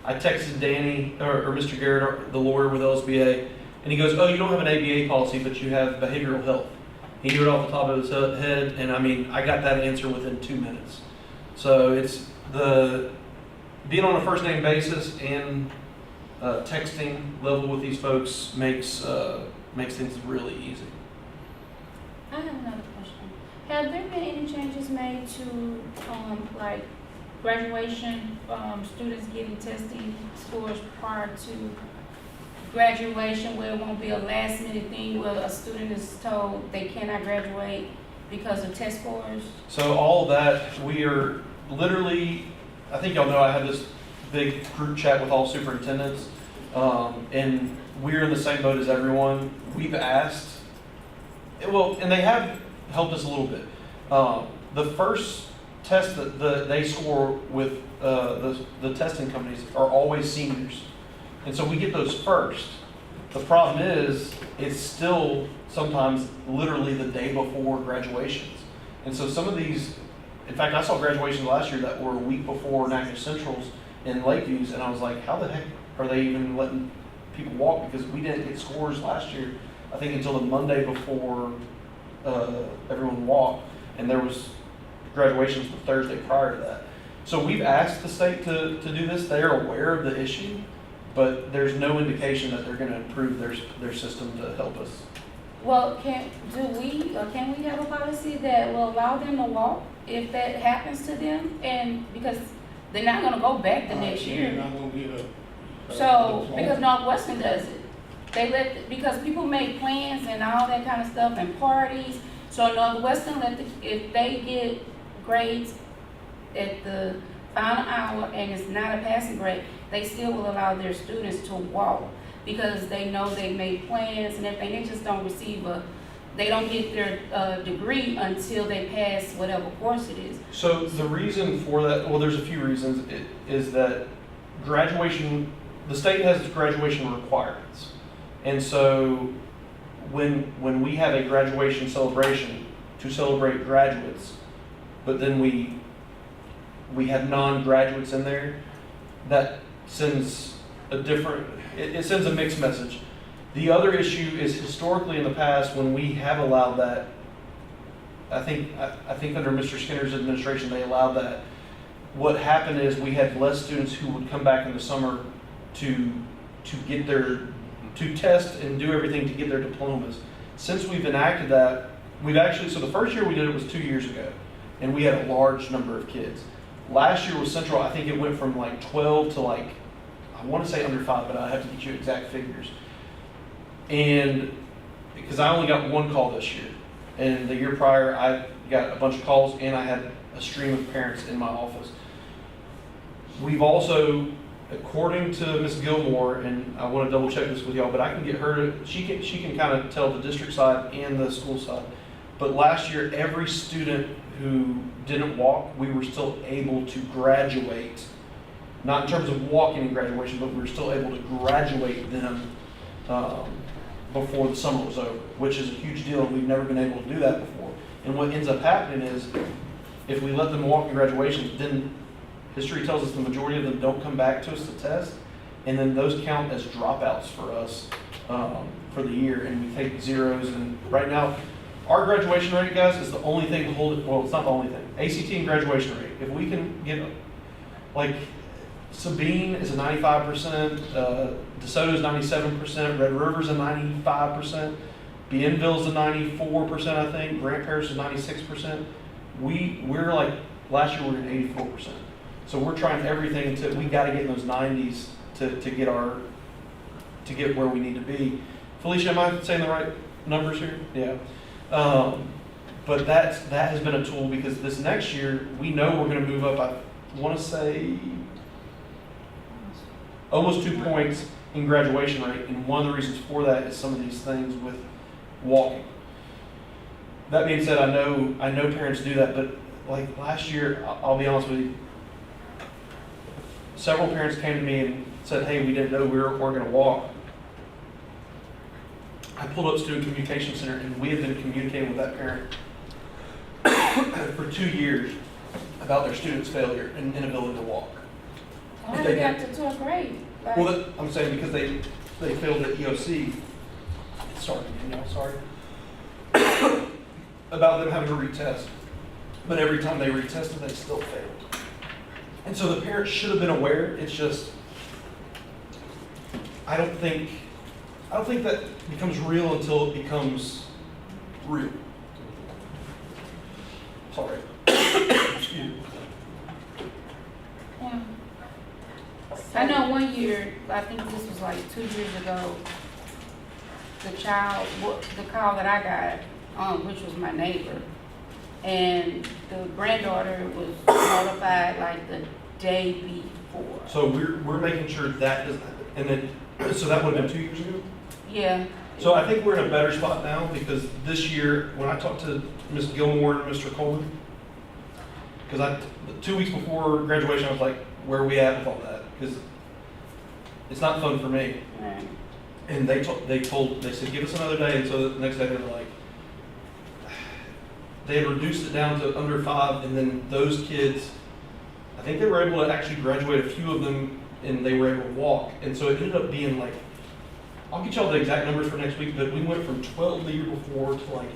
I texted Danny, or Mr. Garrett, the lawyer with LSBA, and he goes, oh, you don't have an ABA policy, but you have behavioral health. He knew it off the top of his head, and I mean, I got that answer within 2 minutes. So it's being on a first name basis and texting level with these folks makes things really easy. I have another question. Have there been any changes made to, like, graduation, students getting testing scores prior to graduation, where it won't be a last minute thing where a student is told they cannot graduate because of test scores? So all of that, we are literally, I think y'all know I have this big group chat with all superintendents, and we're in the same boat as everyone. We've asked, and they have helped us a little bit. The first test that they score with the testing companies are always seniors. And so we get those first. The problem is, it's still sometimes literally the day before graduations. And so some of these, in fact, I saw graduations last year that were a week before National Centrals in Lakeviews, and I was like, how the heck are they even letting people walk? Because we didn't get scores last year, I think, until the Monday before everyone walked, and there was graduations the Thursday prior to that. So we've asked the state to do this. They're aware of the issue, but there's no indication that they're going to improve their system to help us. Well, can we have a policy that will allow them to walk if that happens to them? And because they're not going to go back the next year. Not gonna get So, because Northwestern does it. Because people make plans and all that kind of stuff and parties. So Northwestern if they get grades at the final hour and it's not a passing grade, they still will allow their students to walk because they know they made plans and everything. They just don't they don't get their degree until they pass whatever course it is. So the reason for that, well, there's a few reasons, is that graduation, the state has graduation requirements. And so when we have a graduation celebration to celebrate graduates, but then we have non-graduates in there, that sends it sends a mixed message. The other issue is historically in the past when we have allowed that, I think under Mr. Skinner's administration they allowed that. What happened is we had less students who would come back in the summer to test and do everything to get their diplomas. Since we've enacted that, so the first year we did it was 2 years ago, and we had a large number of kids. Last year was Central, I think it went from like 12 to like, I want to say under 5, but I have to get you exact figures. And because I only got one call this year, and the year prior I got a bunch of calls and I had a stream of parents in my office. We've also, according to Ms. Gilmore, and I want to double check this with y'all, but I can get her she can kind of tell the district side and the school side. But last year, every student who didn't walk, we were still able to graduate. Not in terms of walking in graduation, but we were still able to graduate them before the summer was over, which is a huge deal. We've never been able to do that before. And what ends up happening is, if we let them walk in graduation, then history tells us the majority of them don't come back to us to test, and then those count as dropouts for us for the year, and we take zeros. And right now, our graduation rate, guys, is the only thing to hold it, well, it's not the only thing. ACT and graduation rate, if we can get, like, Sabine is a 95%, DeSoto is 97%, Red River's a 95%, Bienville's a 94%, I think, Grant Parish is 96%. We're like, last year we were at 84%. So we're trying everything we gotta get in those 90s to get where we need to be. Felicia, am I saying the right numbers here? Yeah. But that has been a tool because this next year, we know we're gonna move up, I wanna say, almost 2 points in graduation rate. And one of the reasons for that is some of these things with walking. That being said, I know parents do that, but like last year, I'll be honest with you, several parents came to me and said, hey, we didn't know we were going to walk. I pulled up Student Communication Center, and we have been communicating with that parent for 2 years about their student's failure and inability to walk. Why they got to 12th grade? Like, Well, I'm saying because they failed at EOC. Sorry, Danielle, sorry. About them having to retest. But every time they retested, they still failed. And so the parents should have been aware. It's just, I don't think that becomes real until it becomes real. Sorry. Excuse me. yeah. I know one year, I think this was like 2 years ago, the call that I got, which was my neighbor, and the granddaughter was notified like the day before. So we're making sure that doesn't happen. And then, so that would have been 2 years ago? Yeah. So I think we're in a better spot now because this year, when I talked to Ms. Gilmore and Mr. Coleman, because 2 weeks before graduation, I was like, where are we at with all that? Because it's not fun for me. Right. And they said, give us another day. And so the next day they were like, they had reduced it down to under 5. And then those kids, I think they were able to actually graduate a few of them and they were able to walk. And so it ended up being like, I'll get y'all the exact numbers for next week, but we went from 12 the year before to like,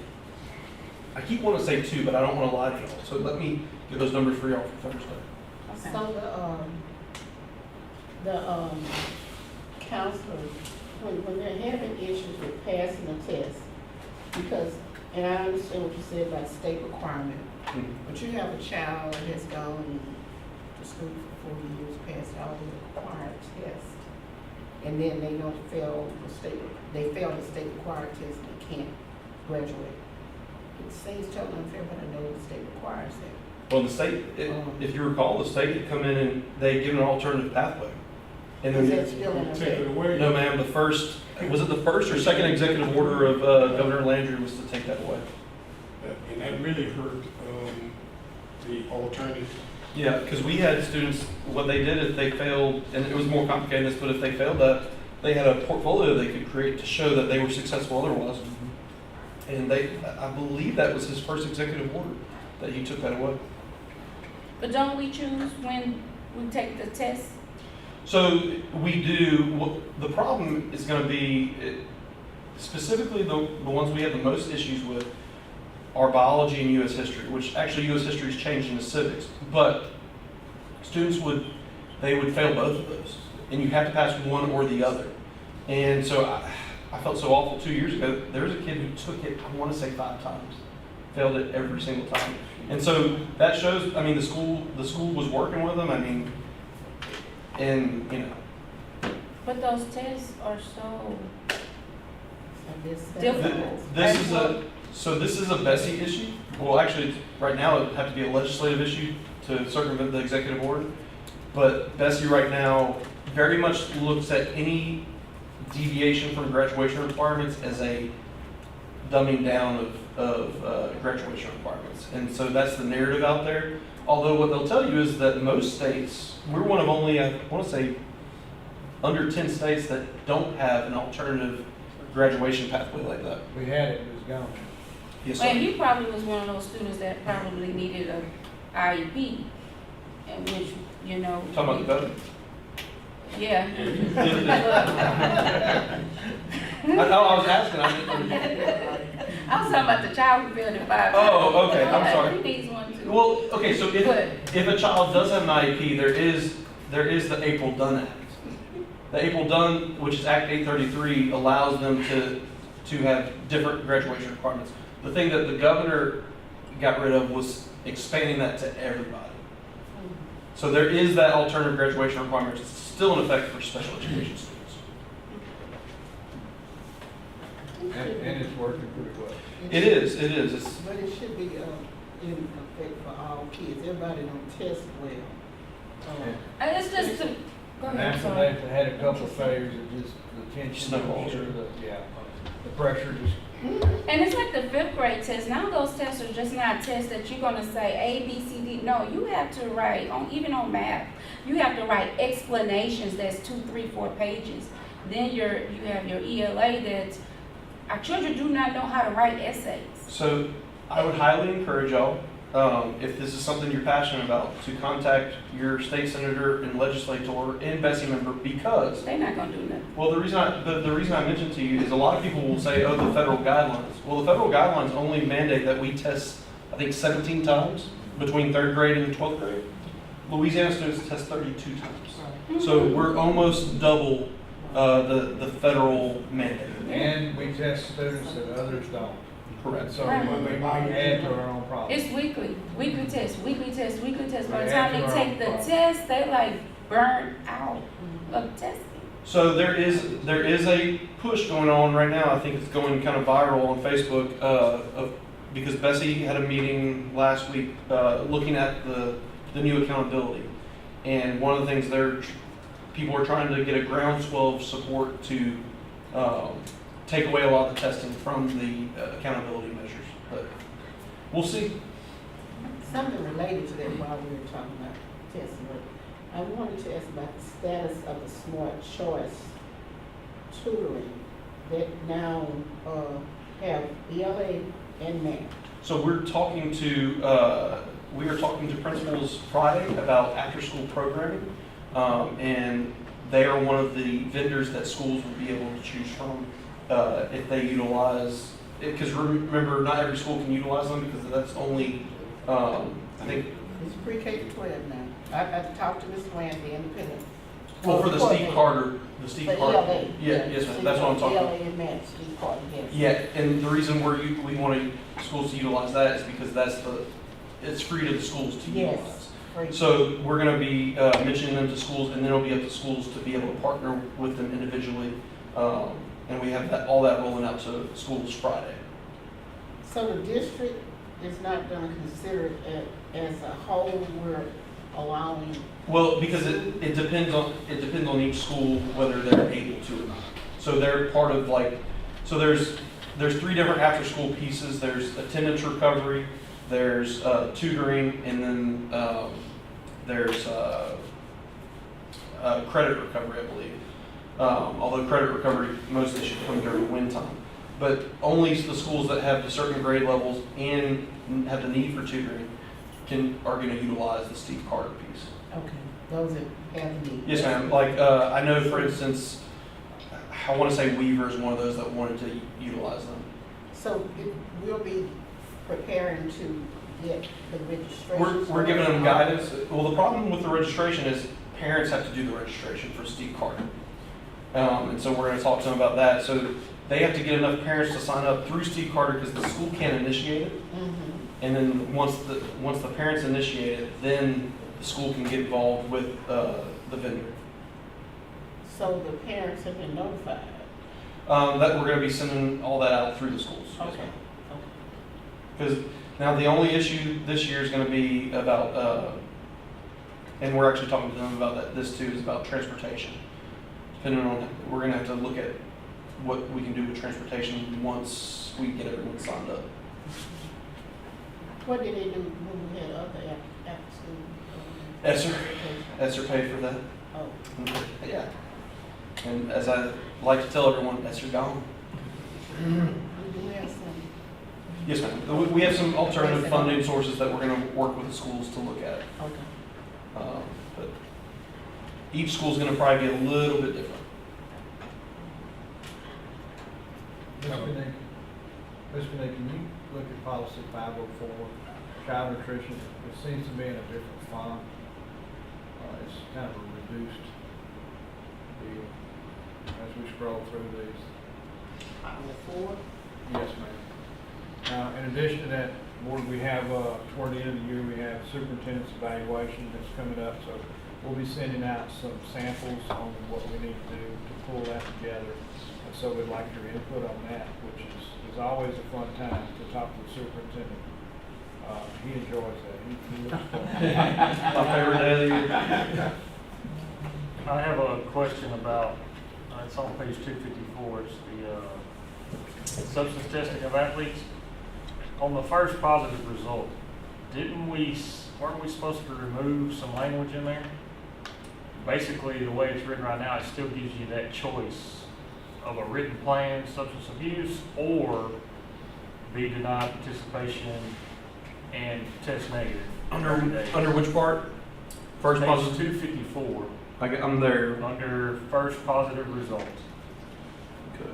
I keep wanting to say 2, but I don't want to lie to y'all. So let me get those numbers for y'all for Thursday. Okay. So the counselors, when they're having issues with passing a test, because, and I understand what you said about state requirement, but you have a child that has gone to school for 4 years, passed all the required tests, and then they don't fail the state required test and they can't graduate. It seems totally unfair, but I know the state requires that. Well, the state, if you recall, the state had come in and they give an alternative pathway. And Is then, that still in Take it effect? away. no ma'am, was it the first or second executive order of Governor Landry was to take that away? And that really hurt, the alternative. Yeah, because we had students, what they did is they failed, and it was more complicated than this, but if they failed that, they had a portfolio they could create to show that they were successful otherwise. And I believe that was his first executive order, that he took that away. But don't we choose when we take the test? So we do, the problem is going to be, specifically the ones we have the most issues with are biology and U.S. history, which actually U.S. history has changed into civics. But students would fail both of those. And you have to pass one or the other. And so I felt so awful 2 years ago. There was a kid who took it, I want to say 5 times. Failed it every single time. And so that shows, I mean, the school was working with them. I mean, and, you know. But those tests are so Difficult. difficult. This is a Bessie issue. Well, actually, right now it would have to be a legislative issue to circumvent the executive order. But Bessie right now very much looks at any deviation from graduation requirements as a dumbing down of graduation requirements. And so that's the narrative out there. Although what they'll tell you is that most states, we're one of only, I want to say, under 10 states that don't have an alternative graduation pathway like that. We had it, it was gone. Yes, Well, sir. he probably was one of those students that probably needed a IEP, and which, you know. Talking about the voting. Yeah. I was asking. I was talking about the child who failed at 5. Oh, okay, I'm Yeah, sorry. He needs one too. Well, okay, so But- if a child does have an IEP, there is the April Dunn Act. The April Dunn, which is Act 833, allows them to have different graduation requirements. The thing that the governor got rid of was expanding that to everybody. So there is that alternative graduation requirement. It's still in effect for special education students. And it's working pretty well. It is. It's, But it should be, in effect for all kids, everybody don't test well. And it's just to, go And ahead, after sorry. they had a couple of failures, it just, the tension, Snowballed. the pressure just, And it's like the 5th grade test. Now those tests are just not tests that you're gonna say A, B, C, D. No, you have to write, even on math, you have to write explanations that's 2, 3, 4 pages. Then you have your ELA that, our children do not know how to write essays. so I would highly encourage y'all, if this is something you're passionate about, to contact your state senator and legislator and Bessie member, because, They're not gonna do nothing. well, the reason I mentioned to you is a lot of people will say, oh, the federal guidelines. Well, the federal guidelines only mandate that we test, I think, 17 times between 3rd grade and 12th grade. Louisiana students test 32 times. So we're almost double the federal mandate. and we test students that others don't. Correct. So we add to our own problem. It's weekly test. By the They time have they to take the learn. test, they like burnt out of testing. So there is a push going on right now. I think it's going kind of viral on Facebook because Bessie had a meeting last week looking at the new accountability, and one of the things people are trying to get a groundswell of support to take away a lot of the testing from the accountability measures. But we'll see. Something related to that while we were talking about testing, but I wanted to ask about the status of the smart choice tutoring that now have ELA and math. So we are talking to principals Friday about after-school programming, and they are one of the vendors that schools will be able to choose from if they utilize. Because remember, not every school can utilize them because that's only, I think. It's pre-K to 12 now. I talked to Ms. Wayne, the independent. Well, for the Steve Carter, For Carter. ELA. Yeah, yes, ma'am. That's what I'm talking about. ELA and math, Steve Carter, yes. Yeah, and the reason we want schools to utilize that is because it's free to the schools to Yes. utilize. Great. So we're going to be mentioning them to schools, and then it'll be up to schools to be able to partner with them individually. And we have all that rolling out to schools Friday. So the district is not gonna consider it as a whole, we're allowing, Well, because it depends on each school whether they're able to or not. So they're part of so there's 3 different after school pieces. There's attendance recovery, there's tutoring, and then there's credit recovery, I believe. Although credit recovery mostly should come during wind time. But only the schools that have the certain grade levels and have the need for tutoring are going to utilize the Steve Carter piece. okay, those that have the need. Yes, ma'am. I know, for instance, I want to say Weaver is one of those that wanted to utilize them. So we'll be preparing to get the registration. We're giving them guidance. Well, the problem with the registration is parents have to do the registration for Steve Carter. And so we're going to talk to them about that. So they have to get enough parents to sign up through Steve Carter because the school can't initiate it. Mhm. And then once the parents initiate it, then the school can get involved with the vendor. So the parents have been notified. That we're going to be sending all that out through the schools. Yes, Okay, ma'am. okay. Because now the only issue this year is going to be about, and we're actually talking to them about this too, is about transportation. Depending on, we're going to have to look at what we can do with transportation once we get everyone signed up. What did they do when we had other after school? ESSER paid for that. Oh, Yeah. And as I like to tell everyone, ESSER gone. we do have some. Yes, ma'am. We have some alternative funding sources that we're going to work with the schools to look at. Okay. But each school's going to probably be a little bit different. Ms. Connect, can you look at policy 504, child nutrition? It seems to be in a different font. It's kind of a reduced deal as we scroll through these. Before, Yes, ma'am. Now, in addition to that, Board, we have, toward the end of the year, we have superintendent's evaluation that's coming up, so we'll be sending out some samples on what we need to do to pull that together. And so we'd like your input on that, which is always a fun time to talk to the superintendent. He enjoys that. He looks fun. My favorite day of the year. I have a question about, it's on page 254, it's the substance testing of athletes. On the first positive result, weren't we supposed to remove some language in there? Basically, the way it's written right now, it still gives you that choice of a written plan, substance abuse, or be denied participation and test negative. in 30 days. Under which part? First Page positive? 254, I'm there. under first positive result. Okay.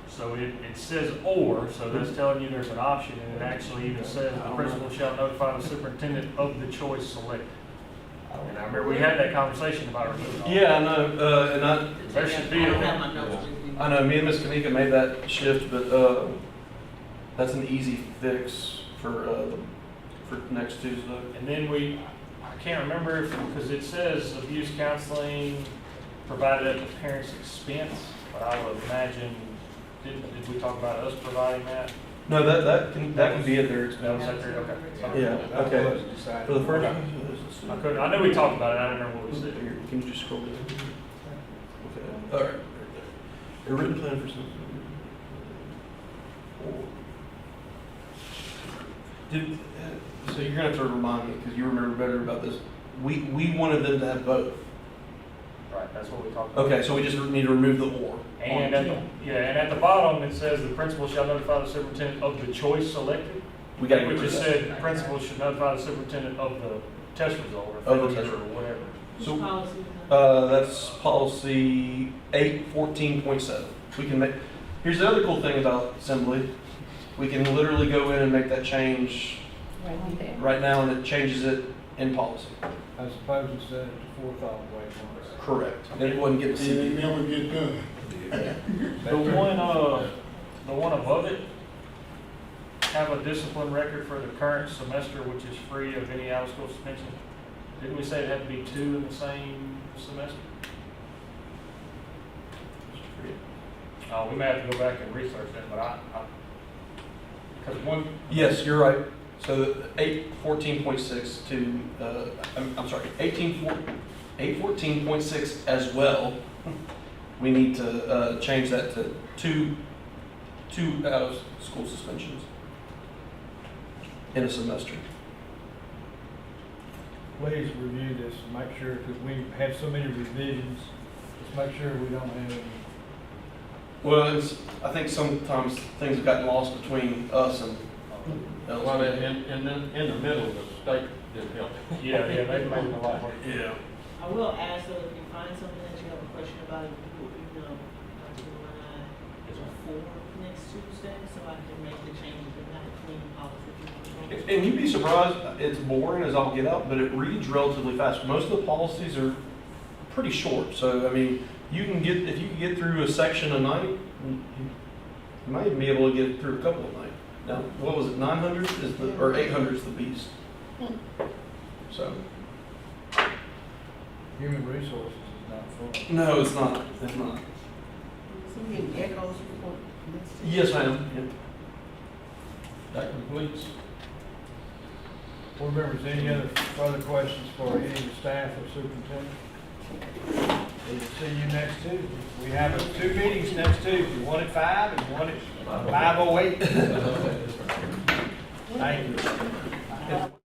So it says or, so that's telling you there's an option, and it actually even says the principal shall notify the superintendent of the choice selected. And I remember we had that conversation about removing all that. Yeah, I know, and There should be, I know, me and Ms. Kanika made that shift, but, that's an easy fix for next Tuesday. and then I can't remember because it says abuse counseling provided at the parent's expense, but I would imagine, did we talk about us providing that? No, that can be at their That was expense. at there, okay. Yeah, That okay. was decided. For the first. I knew we talked about it, I don't remember what we said. Here, can you just scroll down? Okay, all right, right there. A written plan for something. So you're gonna have to remind me, because you remember better about this. We wanted them to have both. Right, that's what we talked about. Okay, so we just need to remove the or. And at the bottom, it says the principal shall notify the superintendent of the choice selected. We gotta We get rid just of that. said the principal should notify the superintendent of the test result or Of the failure test or whatever. So, that's policy 814.7. We can make, here's the other cool thing about assembly. We can literally go in and make that change Right there. right now, and it changes it in policy. I suppose it said it's forethought way from us. Correct. And it wouldn't get And to it never get done. The one above it, have a discipline record for the current semester, which is free of any out-of-school suspension. Didn't we say it had to be 2 in the same semester? We may have to go back and research that, but because one, Yes, you're right. So 814.6 to, I'm sorry, 814.6 as well. We need to change that to two out-of-school suspensions in a semester. Please review this, and make sure, because we have so many revisions, just make sure we don't have any. Well, I think sometimes things have gotten lost between us and Well, in the middle, the state did help. yeah, they made it a lot more. Yeah. I will ask though, if you find something that you have a question about, if you will email Dr. Ryan before next Tuesday, so I can make the changes and have a clean policy. And you'd be surprised, it's boring as all get out, but it reads relatively fast. Most of the policies are pretty short, so I mean, if you can get through a section a night, you might even be able to get through a couple a night. Now, what was it, 900 or 800 is the beast. So, Human resources is not full. no, it's not, it's not. So we getting echoes before next Tuesday? Yes, ma'am. Yeah. That completes. Board members, any other further questions for any of the staff or superintendent? We'll see you next Tuesday. We have 2 meetings next Tuesday, one at 5 and one at 5:08. Thank you.